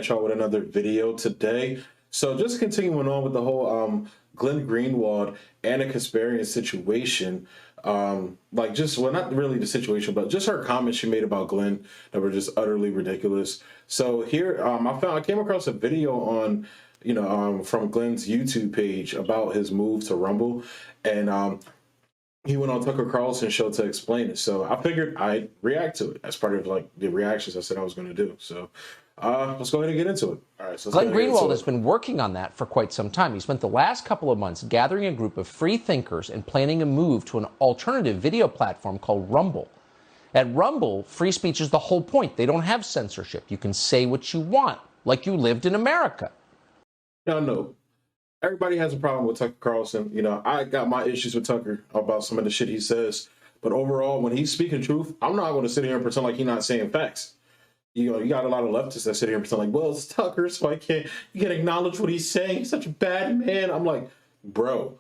at y'all with another video today. So just continuing on with the whole Glenn Greenwald and a Kasparian situation. Like just, well, not really the situation, but just her comments she made about Glenn that were just utterly ridiculous. So here, I came across a video on, from Glenn's YouTube page about his move to Rumble, and he went on Tucker Carlson's show to explain it. So I figured I'd react to it as part of like the reactions I said I was going to do. So let's go ahead and get into it. All right. So Glenn Greenwald has been working on that for quite some time. He spent the last couple of months gathering a group of free thinkers and planning a move to an alternative video platform called Rumble. At Rumble, free speech is the whole point. They don't have censorship. You can say what you want, like you lived in America. No. Everybody has a problem with Tucker Carlson. I got my issues with Tucker about some of the shit he says. But overall, when he's speaking truth, I'm not going to sit here and pretend like he's not saying facts. You got a lot of leftists that sit here and pretend like, well, it's Tucker, so you can't acknowledge what he's saying. He's such a bad man. I'm like, bro,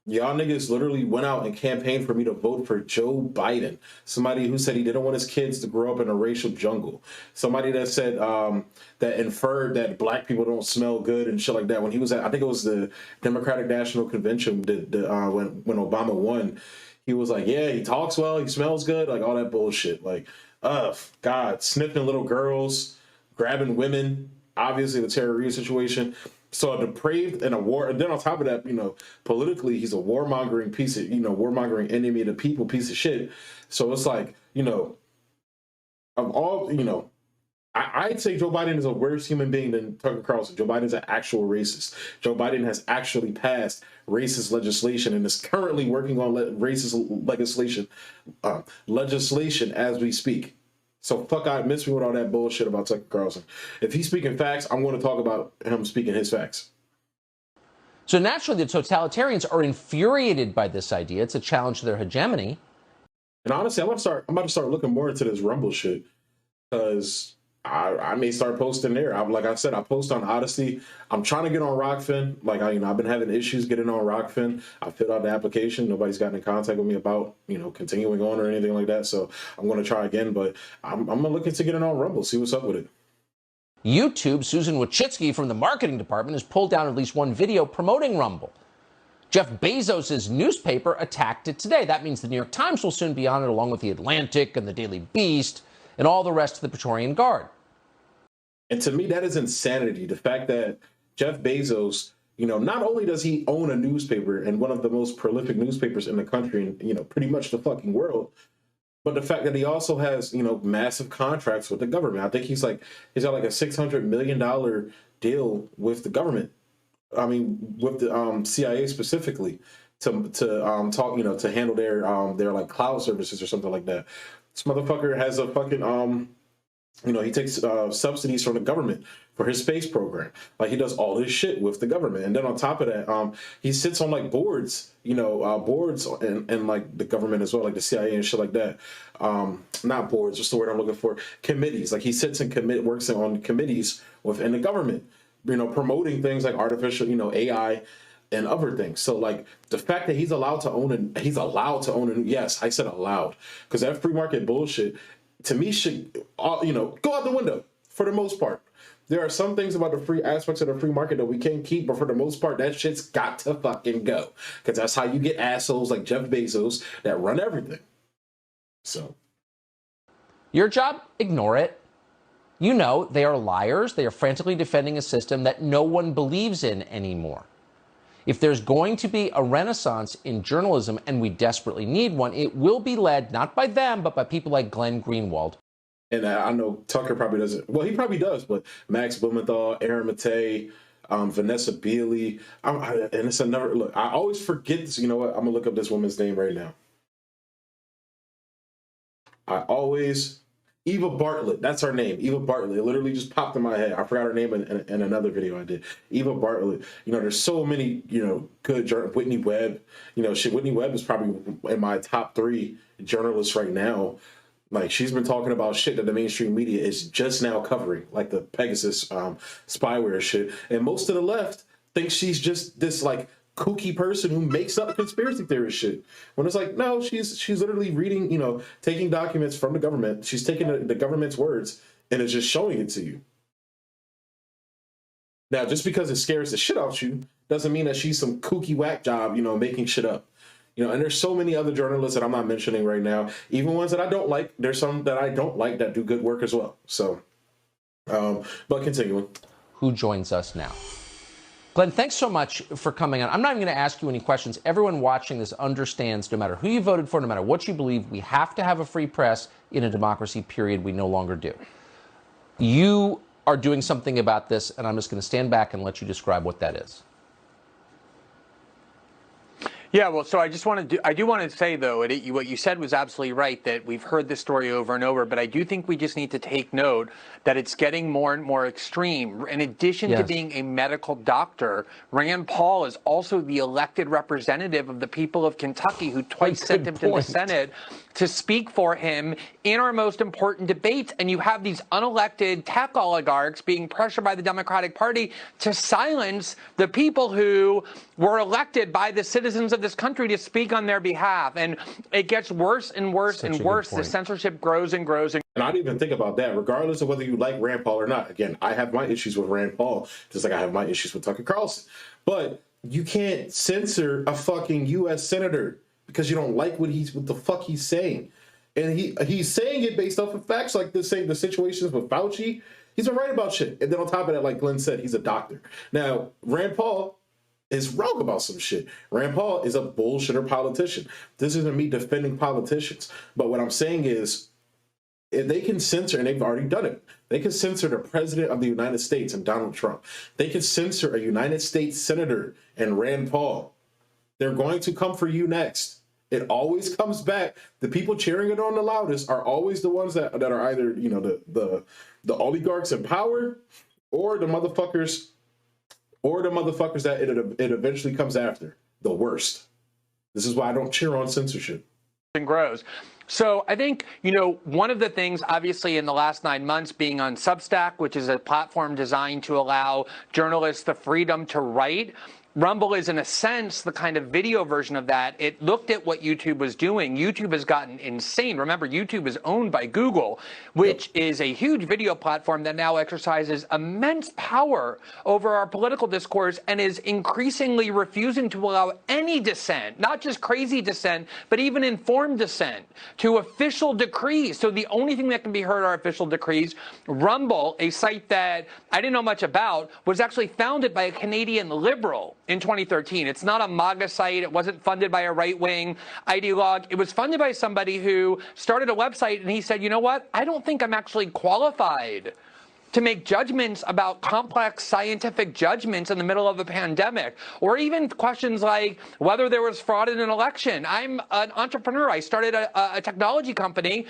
y'all niggas literally went out and campaigned for me to vote for Joe Biden, somebody who said he didn't want his kids to grow up in a racial jungle, somebody that said that inferred that black people don't smell good and shit like that. When he was at, I think it was the Democratic National Convention when Obama won, he was like, yeah, he talks well, he smells good, like all that bullshit. Like, God, sniffing little girls, grabbing women, obviously the Tara Reade situation. So a depraved and a war, and then on top of that, politically, he's a warmongering piece of, warmongering enemy of the people piece of shit. So it's like, of all, I'd say Joe Biden is a worse human being than Tucker Carlson. Joe Biden's an actual racist. Joe Biden has actually passed racist legislation and is currently working on racist legislation as we speak. So fuck, I miss me with all that bullshit about Tucker Carlson. If he's speaking facts, I'm going to talk about him speaking his facts. So naturally, the totalitarians are infuriated by this idea. It's a challenge to their hegemony. And honestly, I'm about to start looking more into this Rumble shit, because I may start posting there. Like I said, I post on Odyssey. I'm trying to get on Rockfin. Like I've been having issues getting on Rockfin. I filled out the application. Nobody's gotten in contact with me about continuing on or anything like that. So I'm going to try again. But I'm gonna look into getting on Rumble. See what's up with it. YouTube, Susan Wojcicki from the marketing department has pulled down at least one video promoting Rumble. Jeff Bezos' newspaper attacked it today. That means the New York Times will soon be on it, along with the Atlantic and the Daily Beast and all the rest of the Praetorian Guard. And to me, that is insanity. The fact that Jeff Bezos, not only does he own a newspaper and one of the most prolific newspapers in the country and, pretty much the fucking world, but the fact that he also has, massive contracts with the government. I think he's got like a $600 million deal with the government. I mean, with the CIA specifically to talk, to handle their like cloud services or something like that. This motherfucker has a fucking he takes subsidies from the government for his space program. Like, he does all this shit with the government. And then on top of that, he sits on like boards, boards and like the government as well, like the CIA and shit like that. Not boards, what's the word I'm looking for? Committees. Like, he sits and works on committees within the government, promoting things like artificial, AI and other things. So like the fact that he's allowed to own yes, I said allowed, because that free market bullshit to me should go out the window for the most part. There are some things about the free aspects of the free market that we can't keep, but for the most part, that shit's got to fucking go, because that's how you get assholes like Jeff Bezos that run everything. So your job, ignore it. They are liars. They are frantically defending a system that no one believes in anymore. If there's going to be a renaissance in journalism, and we desperately need one, it will be led not by them, but by people like Glenn Greenwald. And I know Tucker probably doesn't. Well, he probably does, but Max Blumenthal, Aaron Matei, Vanessa Beeley. And it's another look. I always forget this. You know what? I'm gonna look up this woman's name right now. Eva Bartlett, that's her name, Eva Bartlett. It literally just popped in my head. I forgot her name in another video I did. Eva Bartlett. There's so many, good journalists. Whitney Webb. Whitney Webb is probably in my top 3 journalists right now. Like, she's been talking about shit that the mainstream media is just now covering, like the Pegasus spyware shit. And most of the left thinks she's just this like kooky person who makes up conspiracy theorist shit. When it's like, no, she's literally reading, taking documents from the government. She's taking the government's words and is just showing it to you. Now, just because it scares the shit out you doesn't mean that she's some kooky whack job, you know, making shit up. You know, and there's so many other journalists that I'm not mentioning right now, even ones that I don't like. There's some that I don't like that do good work as well. So, but continuing. Who joins us now? Glenn, thanks so much for coming on. I'm not even going to ask you any questions. Everyone watching this understands no matter who you voted for, no matter what you believe, we have to have a free press in a democracy, period. We no longer do. You are doing something about this, and I'm just going to stand back and let you describe what that is. Yeah, well, so I do want to say, though, what you said was absolutely right, that we've heard this story over and over, but I do think we just need to take note that it's getting more and more extreme. In addition to being a medical doctor, Rand Paul is also the elected representative of the people of Kentucky, who twice sent him to the Senate to speak for him in our most important debates. And you have these unelected tech oligarchs being pressured by the Democratic Party to silence the people who were elected by the citizens of this country to speak on their behalf. And it gets worse and worse and worse. The censorship grows and grows. And I didn't even think about that, regardless of whether you like Rand Paul or not. Again, I have my issues with Rand Paul, just like I have my issues with Tucker Carlson. But you can't censor a fucking U.S. senator because you don't like what the fuck he's saying. And he's saying it based off of facts, like the situations with Fauci. He's been right about shit. And then on top of that, like Glenn said, he's a doctor. Now, Rand Paul is wrong about some shit. Rand Paul is a bullshitter politician. This isn't me defending politicians. But what I'm saying is, if they can censor, and they've already done it, they can censor the president of the United States and Donald Trump. They can censor a United States senator and Rand Paul. They're going to come for you next. It always comes back. The people cheering it on the loudest are always the ones that are either, you know, the oligarchs in power, or the motherfuckers that it eventually comes after. The worst. This is why I don't cheer on censorship. And grows. So I think, you know, one of the things, obviously, in the last 9 months being on Substack, which is a platform designed to allow journalists the freedom to write, Rumble is, in a sense, the kind of video version of that. It looked at what YouTube was doing. YouTube has gotten insane. Remember, YouTube is owned by Google, which is a huge video platform that now exercises immense power over our political discourse and is increasingly refusing to allow any dissent, not just crazy dissent, but even informed dissent, to official decrees. So the only thing that can be heard are official decrees. Rumble, a site that I didn't know much about, was actually founded by a Canadian liberal in 2013. It's not a MAGA site. It wasn't funded by a right-wing ideologue. It was funded by somebody who started a website, and he said, you know what? I don't think I'm actually qualified to make judgments about complex scientific judgments in the middle of a pandemic, or even questions like whether there was fraud in an election. I'm an entrepreneur. I started a technology company.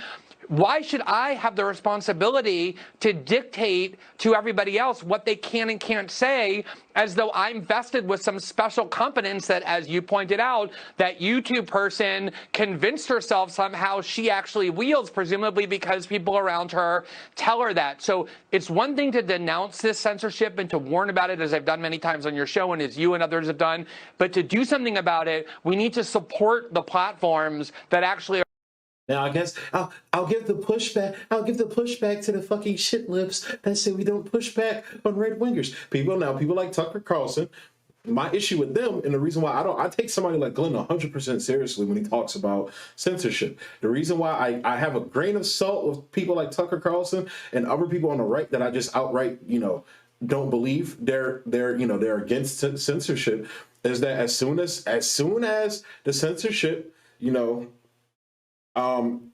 Why should I have the responsibility to dictate to everybody else what they can and can't say, as though I'm vested with some special competence that, as you pointed out, that YouTube person convinced herself somehow she actually wields, presumably because people around her tell her that. So it's one thing to denounce this censorship and to warn about it, as I've done many times on your show and as you and others have done, but to do something about it, we need to support the platforms that actually are. Now, I guess I'll give the pushback. I'll give the pushback to the fucking shit lips that say we don't push back on right wingers. People like Tucker Carlson. My issue with them, and the reason why I take somebody like Glenn 100% seriously when he talks about censorship. The reason why I have a grain of salt with people like Tucker Carlson and other people on the right that I just outright, you know, don't believe they're against censorship, is that as soon as the censorship, you know,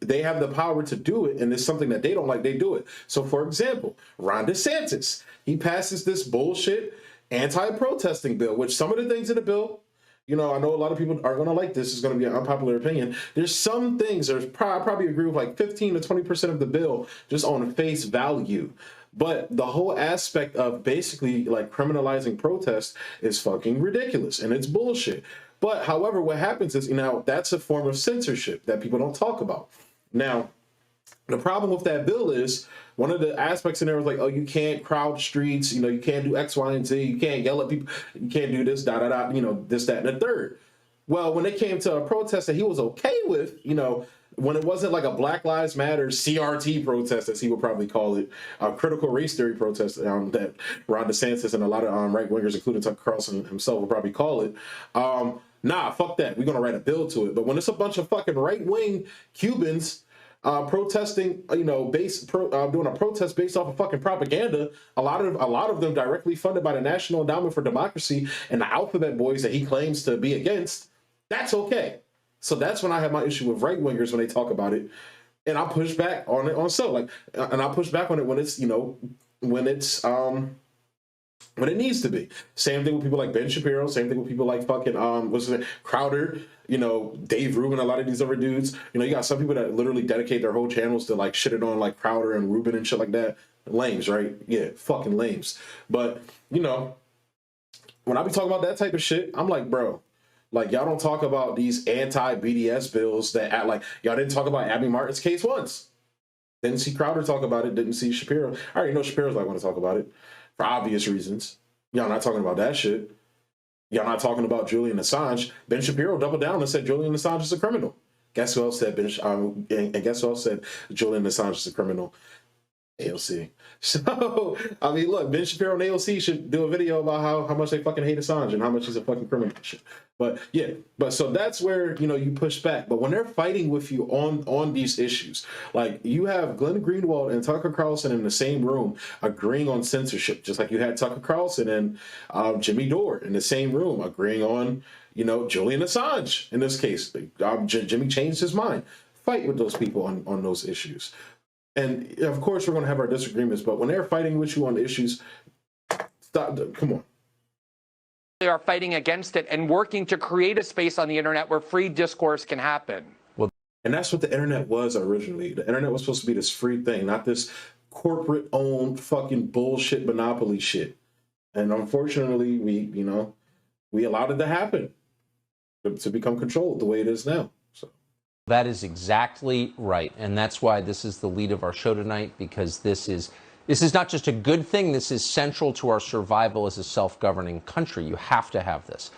they have the power to do it, and it's something that they don't like, they do it. So, for example, Ron DeSantis, he passes this bullshit anti-protesting bill, which some of the things in the bill, you know, I know a lot of people are going to like this. It's going to be an unpopular opinion. There's some things, I probably agree with like 15 to 20% of the bill just on face value. But the whole aspect of basically like criminalizing protest is fucking ridiculous, and it's bullshit. But however, what happens is, you know, that's a form of censorship that people don't talk about. Now, the problem with that bill is one of the aspects in there was like, oh, you can't crowd streets, you know, you can't do X, Y, and Z, you can't yell at people, you can't do this, you know, this, that, and the third. Well, when it came to a protest that he was okay with, you know, when it wasn't like a Black Lives Matter CRT protest, as he would probably call it, a critical race theory protest that Ron DeSantis and a lot of right wingers, including Tucker Carlson himself, would probably call it. Nah, fuck that. We're gonna write a bill to it. But when it's a bunch of fucking right wing Cubans protesting, doing a protest based off of fucking propaganda, a lot of them directly funded by the National Endowment for Democracy and the Alphabet Boys that he claims to be against, that's okay. So that's when I have my issue with right wingers when they talk about it, and I push back on it and I push back on it when it's when it needs to be. Same thing with people like Ben Shapiro. Same thing with people like fucking Crowder. Dave Rubin. A lot of these other dudes. You got some people that literally dedicate their whole channels to like shitting on like Crowder and Rubin and shit like that. Lames, right? Yeah, fucking lames. But when I be talking about that type of shit, I'm like, bro. Like, y'all don't talk about these anti-BDS bills that act like y'all didn't talk about Abby Martin's case once. Didn't see Crowder talk about it. Didn't see Shapiro. I already know Shapiro's not going to talk about it for obvious reasons. Y'all not talking about that shit. Y'all not talking about Julian Assange. Ben Shapiro doubled down and said Julian Assange is a criminal. Guess who else said and guess who else said Julian Assange is a criminal? AOC. So, I mean, look, Ben Shapiro and AOC should do a video about how much they fucking hate Assange and how much he's a fucking criminal and shit. But yeah, so that's where, you push back. But when they're fighting with you on these issues, like you have Glenn Greenwald and Tucker Carlson in the same room agreeing on censorship, just like you had Tucker Carlson and Jimmy Dore in the same room agreeing on, Julian Assange in this case. Jimmy changed his mind. Fight with those people on those issues. And of course, we're going to have our disagreements, but when they're fighting with you on issues, stop. Come on. They are fighting against it and working to create a space on the internet where free discourse can happen. Well, and that's what the internet was originally. The internet was supposed to be this free thing, not this corporate-owned fucking bullshit monopoly shit. And unfortunately, we allowed it to happen, to become controlled the way it is now. That is exactly right. And that's why this is the lead of our show tonight, because this is not just a good thing. This is central to our survival as a self-governing country. You have to have this.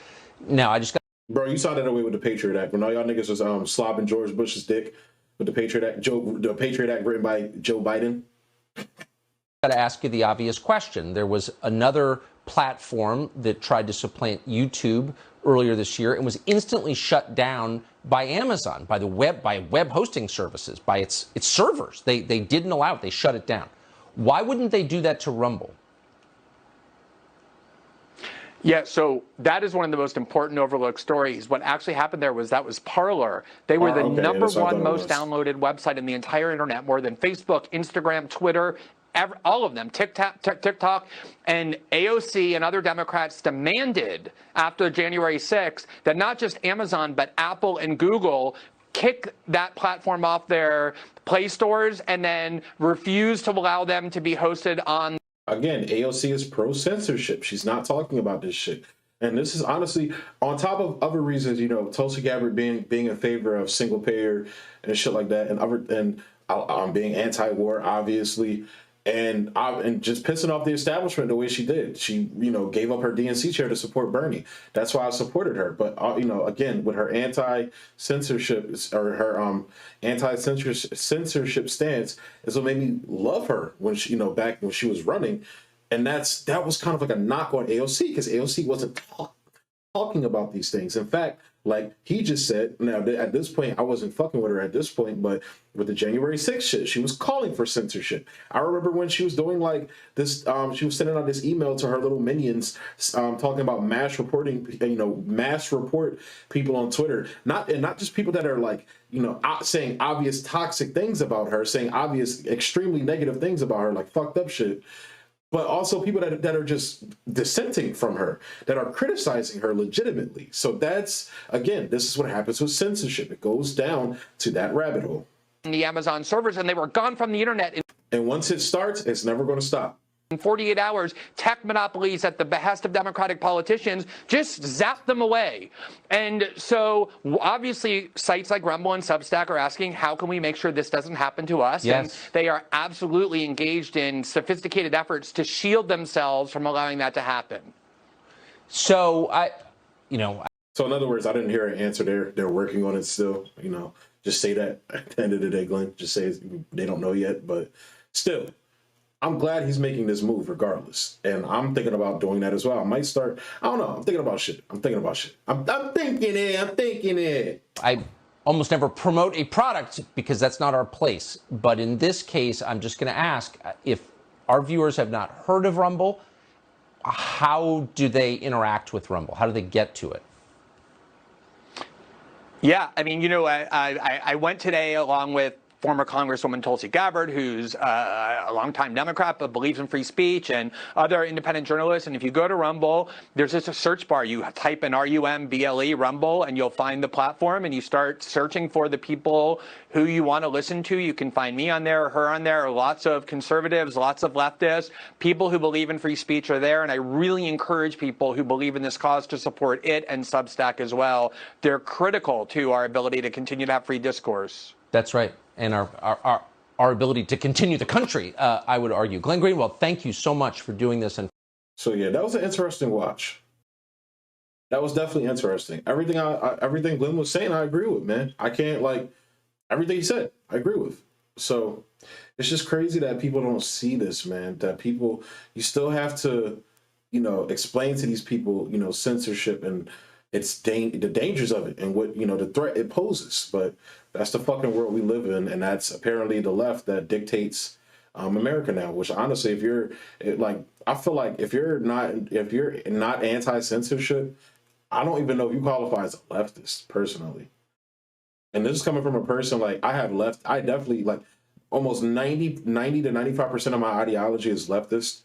Now, I just got... Bro, you saw that away with the Patriot Act. When all y'all niggas was slobbing George Bush's dick with the Patriot Act, the Patriot Act written by Joe Biden. Got to ask you the obvious question. There was another platform that tried to supplant YouTube earlier this year and was instantly shut down by Amazon, by web hosting services, by its servers. They didn't allow it. They shut it down. Why wouldn't they do that to Rumble? Yeah, so that is one of the most important overlooked stories. What actually happened there was that was Parler. They were the number one most downloaded website in the entire internet, more than Facebook, Instagram, Twitter, all of them, TikTok, and AOC and other Democrats demanded after January 6th that not just Amazon, but Apple and Google kick that platform off their Play stores and then refuse to allow them to be hosted on. Again, AOC is pro-censorship. She's not talking about this shit. And this is honestly, on top of other reasons, Tulsi Gabbard being in favor of single payer and shit like that, and being anti-war, obviously, and just pissing off the establishment the way she did. She, gave up her DNC chair to support Bernie. That's why I supported her. But, again, with her anti-censorship or her anti-censorship stance is what made me love her when she, back when she was running. And that was kind of like a knock on AOC, because AOC wasn't talking about these things. In fact, like he just said, now at this point, I wasn't fucking with her at this point, but with the January 6th shit, she was calling for censorship. I remember when she was doing like this, she was sending out this email to her little minions, talking about mass reporting, mass report people on Twitter, not just people that are like, saying obvious toxic things about her, saying obvious extremely negative things about her, like fucked up shit, but also people that are just dissenting from her, that are criticizing her legitimately. So that's, again, this is what happens with censorship. It goes down to that rabbit hole. The Amazon servers, and they were gone from the internet. And once it starts, it's never going to stop. In 48 hours, tech monopolies at the behest of Democratic politicians just zap them away. And so obviously sites like Rumble and Substack are asking, how can we make sure this doesn't happen to us? Yes. And they are absolutely engaged in sophisticated efforts to shield themselves from allowing that to happen. So So in other words, I didn't hear an answer there. They're working on it still. You know, just say that at the end of the day, Glenn. Just say they don't know yet, but still, I'm glad he's making this move regardless. And I'm thinking about doing that as well. I might start, I don't know. I'm thinking about shit. I'm thinking it. I almost never promote a product because that's not our place. But in this case, I'm just going to ask, if our viewers have not heard of Rumble, how do they interact with Rumble? How do they get to it? Yeah, I mean, you know, I went today along with former Congresswoman Tulsi Gabbard, who's a longtime Democrat but believes in free speech, and other independent journalists. And if you go to Rumble, there's just a search bar. You type in RUMBLE, Rumble, and you'll find the platform, and you start searching for the people who you want to listen to. You can find me on there, her on there, lots of conservatives, lots of leftists, people who believe in free speech are there. And I really encourage people who believe in this cause to support it and Substack as well. They're critical to our ability to continue to have free discourse. That's right. And our ability to continue the country, I would argue. Glenn Greenwald, thank you so much for doing this. And so, yeah, that was an interesting watch. That was definitely interesting. Everything Glenn was saying, I agree with, man. I can't, like, everything he said, I agree with. So it's just crazy that people don't see this, man, that people, you still have to, you know, explain to these people, you know, censorship and the dangers of it and what, you know, the threat it poses. But that's the fucking world we live in, and that's apparently the left that dictates America now. Which honestly, if you're I feel like if you're not anti-censorship, I don't even know if you qualify as a leftist personally. And this is coming from a person like I definitely like almost 90 to 95% of my ideology is leftist.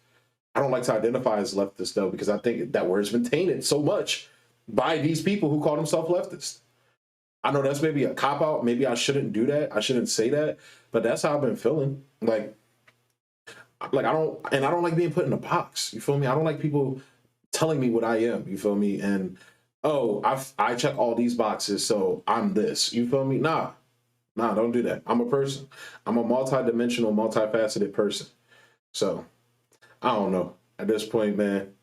I don't like to identify as leftist though, because I think that word's been tainted so much by these people who call themselves leftist. I know that's maybe a cop-out. Maybe I shouldn't do that. I shouldn't say that. But that's how I've been feeling. Like I don't like being put in a box. You feel me? I don't like people telling me what I am. You feel me? And, oh, I check all these boxes, so I'm this. You feel me? Nah, don't do that. I'm a person. I'm a multi-dimensional, multifaceted person. So, I don't know. At this point, man,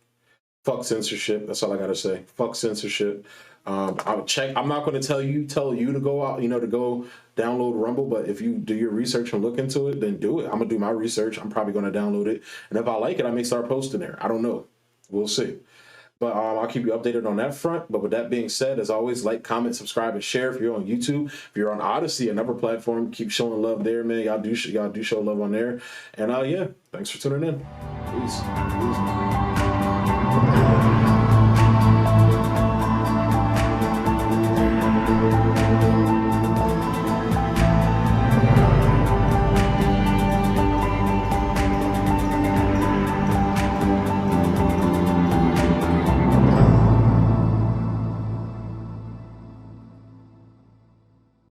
fuck censorship. That's all I got to say. Fuck censorship. I'll check. I'm not going to tell you to go out, you know, to go download Rumble. But if you do your research and look into it, then do it. I'm going to do my research. I'm probably going to download it. And if I like it, I may start posting there. I don't know. We'll see. But I'll keep you updated on that front. But with that being said, as always, like, comment, subscribe, and share. If you're on YouTube, if you're on Odyssey, another platform, keep showing love there, man. Y'all do show love on there. And yeah, thanks for tuning in. Peace. Peace.